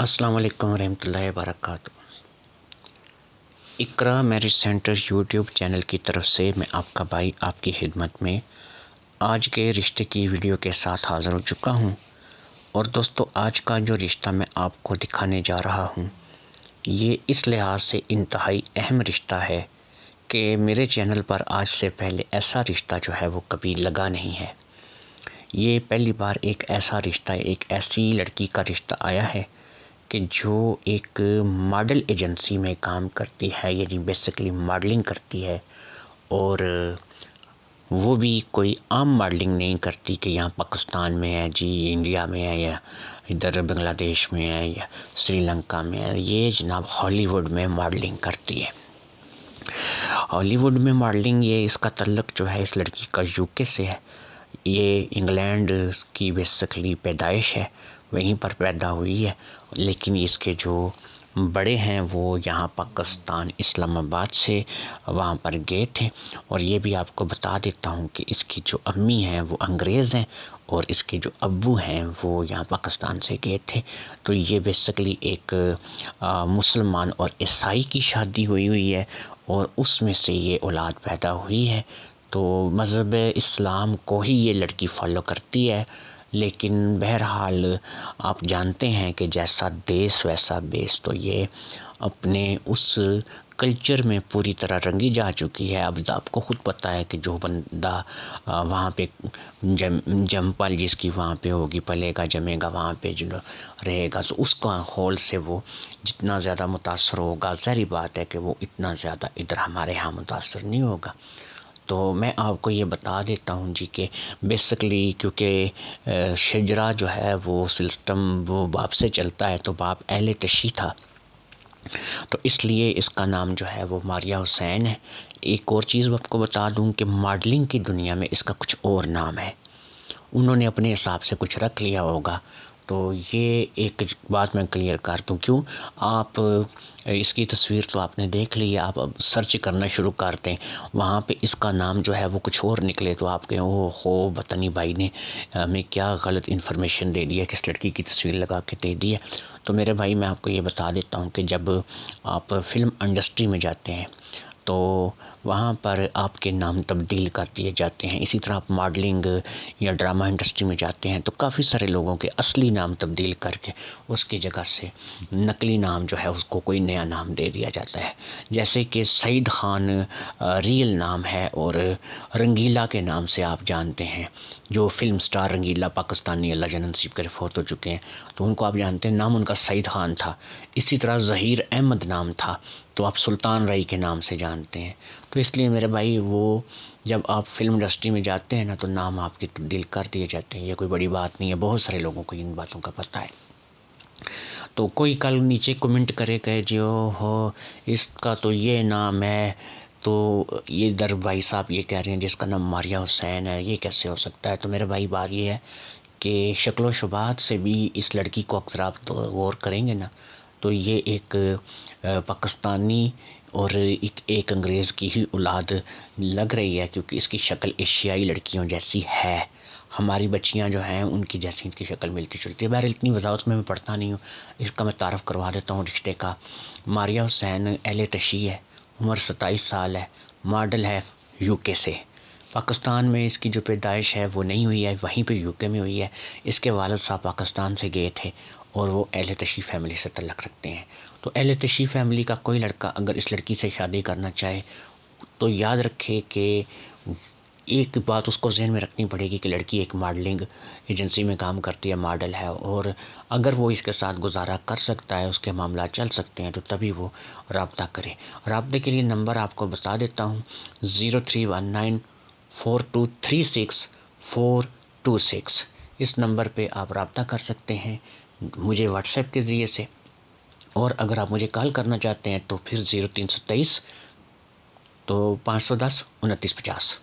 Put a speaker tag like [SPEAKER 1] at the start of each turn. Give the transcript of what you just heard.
[SPEAKER 1] السلام علیکم ورحمۃ اللہ وبرکاتہ۔ اقرا میرج سینٹر یوٹیوب چینل کی طرف سے میں آپ کا بھائی آپ کی خدمت میں آج کے رشتے کی ویڈیو کے ساتھ حاضر ہو چکا ہوں۔ اور دوستو، آج کا جو رشتہ میں آپ کو دکھانے جا رہا ہوں یہ اس لحاظ سے انتہائی اہم رشتہ ہے کہ میرے چینل پر آج سے پہلے ایسا رشتہ جو ہے وہ کبھی لگا نہیں ہے۔ یہ پہلی بار ایک ایسا رشتہ، ایک ایسی لڑکی کا رشتہ آیا ہے کہ جو ایک ماڈل ایجنسی میں کام کرتی ہے، یعنی بیسیکلی ماڈلنگ کرتی ہے، اور وہ بھی کوئی عام ماڈلنگ نہیں کرتی کہ یہاں پاکستان میں ہے، جی انڈیا میں ہے، یا ادھر بنگلہ دیش میں ہے، یا سری لنکا میں ہے۔ یہ جناب ہالی ووڈ میں ماڈلنگ کرتی ہے۔ ہالی ووڈ میں ماڈلنگ، یہ اس کا تعلق جو ہے اس لڑکی کا یو کے سے ہے۔ یہ انگلینڈ کی بیسیکلی پیدائش ہے، وہیں پر پیدا ہوئی ہے، لیکن اس کے جو بڑے ہیں وہ یہاں پاکستان اسلام آباد سے وہاں پر گئے تھے۔ اور یہ بھی آپ کو بتا دیتا ہوں کہ اس کی جو امی ہیں وہ انگریز ہیں، اور اس کے جو ابو ہیں وہ یہاں پاکستان سے گئے تھے۔ تو یہ بیسیکلی ایک مسلمان اور عیسائی کی شادی ہوئی ہے، اور اس میں سے یہ اولاد پیدا ہوئی ہے۔ تو مذہب اسلام کو ہی یہ لڑکی فالو کرتی ہے، لیکن بہرحال آپ جانتے ہیں کہ جیسا دیس ویسا بیس، تو یہ اپنے اس کلچر میں پوری طرح رنگی جا چکی ہے۔ اب آپ کو خود پتہ ہے کہ جو بندہ وہاں پہ جم پل جس کی وہاں پہ ہوگی، پلے گا جمے گا وہاں پہ جو رہے گا، تو اس کا ماحول سے وہ جتنا زیادہ متاثر ہوگا، ظاہری بات ہے کہ وہ اتنا زیادہ ادھر ہمارے ہاں متاثر نہیں ہوگا۔ تو میں آپ کو یہ بتا دیتا ہوں جی کہ بیسیکلی کیونکہ شجرا جو ہے وہ سسٹم وہ باپ سے چلتا ہے، تو باپ اہل تشیع تھا، تو اس لیے اس کا نام جو ہے وہ ماریہ حسین ہے۔ ایک اور چیز آپ کو بتا دوں کہ ماڈلنگ کی دنیا میں اس کا کچھ اور نام ہے، انہوں نے اپنے حساب سے کچھ رکھ لیا ہوگا۔ تو یہ ایک بات میں کلیئر کر دوں، کیوں آپ اس کی تصویر تو آپ نے دیکھ لی ہے، آپ اب سرچ کرنا شروع کرتے ہیں، وہاں پہ اس کا نام جو ہے وہ کچھ اور نکلے تو آپ کہیں اوہ ہو بطنی بھائی نے ہمیں کیا غلط انفارمیشن دے دی ہے، کس لڑکی کی تصویر لگا کے دے دی ہے۔ تو میرے بھائی میں آپ کو یہ بتا دیتا ہوں کہ جب آپ فلم انڈسٹری میں جاتے ہیں تو وہاں پر آپ کے نام تبدیل کر دیے جاتے ہیں۔ اسی طرح آپ ماڈلنگ یا ڈرامہ انڈسٹری میں جاتے ہیں تو کافی سارے لوگوں کے اصلی نام تبدیل کر کے اس کی جگہ سے نقلی نام جو ہے اس کو کوئی نیا نام دے دیا جاتا ہے۔ جیسے کہ سعید خان ریئل نام ہے، اور رنگیلا کے نام سے آپ جانتے ہیں، جو فلم سٹار رنگیلا پاکستانی اللہ جان نصیب کرے فوت ہو چکے ہیں، تو ان کو آپ جانتے ہیں، نام ان کا سعید خان تھا۔ اسی طرح ظہیر احمد نام تھا، تو آپ سلطان رائی کے نام سے جانتے ہیں۔ تو اس لیے میرے بھائی وہ جب آپ فلم انڈسٹری میں جاتے ہیں نا تو نام آپ کی تبدیل کر دیے جاتے ہیں، یہ کوئی بڑی بات نہیں ہے، بہت سارے لوگوں کو ان باتوں کا پتہ ہے۔ تو کوئی کل نیچے کمنٹ کرے کہ جو ہو اس کا تو یہ نام ہے، تو یہ در بھائی صاحب یہ کہہ رہے ہیں جس کا نام ماریہ حسین ہے، یہ کیسے ہو سکتا ہے؟ تو میرے بھائی بات یہ ہے کہ شکل و شباہت سے بھی اس لڑکی کو اکثر آپ غور کریں گے نا تو یہ ایک پاکستانی اور ایک انگریز کی ہی اولاد لگ رہی ہے، کیونکہ اس کی شکل ایشیائی لڑکیوں جیسی ہے۔ ہماری بچیاں جو ہیں ان کی جیسی ان کی شکل ملتی جلتی ہے۔ بہرحال اتنی وضاحت میں پڑھتا نہیں ہوں، اس کا میں تعارف کروا دیتا ہوں رشتے کا۔ ماریہ حسین اہل تشیع ہے، عمر 27 سال ہے، ماڈل ہے یو کے سے۔ پاکستان میں اس کی جو پیدائش ہے وہ نہیں ہوئی ہے، وہیں پہ یو کے میں ہوئی ہے۔ اس کے والد صاحب پاکستان سے گئے تھے اور وہ اہل تشیع فیملی سے تعلق رکھتے ہیں۔ تو اہل تشیع فیملی کا کوئی لڑکا اگر اس لڑکی سے شادی کرنا چاہے تو یاد رکھے کہ ایک بات اس کو ذہن میں رکھنی پڑے گی کہ لڑکی ایک ماڈلنگ ایجنسی میں کام کرتی ہے، ماڈل ہے، اور اگر وہ اس کے ساتھ گزارا کر سکتا ہے، اس کے معاملات چل سکتے ہیں، تو تبھی وہ رابطہ کرے۔ رابطے کے لیے نمبر آپ کو بتا دیتا ہوں، 03194236 اس نمبر پہ آپ رابطہ کر سکتے ہیں مجھے واٹس ایپ کے ذریعے سے، اور اگر آپ مجھے کال کرنا چاہتے ہیں تو پھر 0327 تو 510 2950۔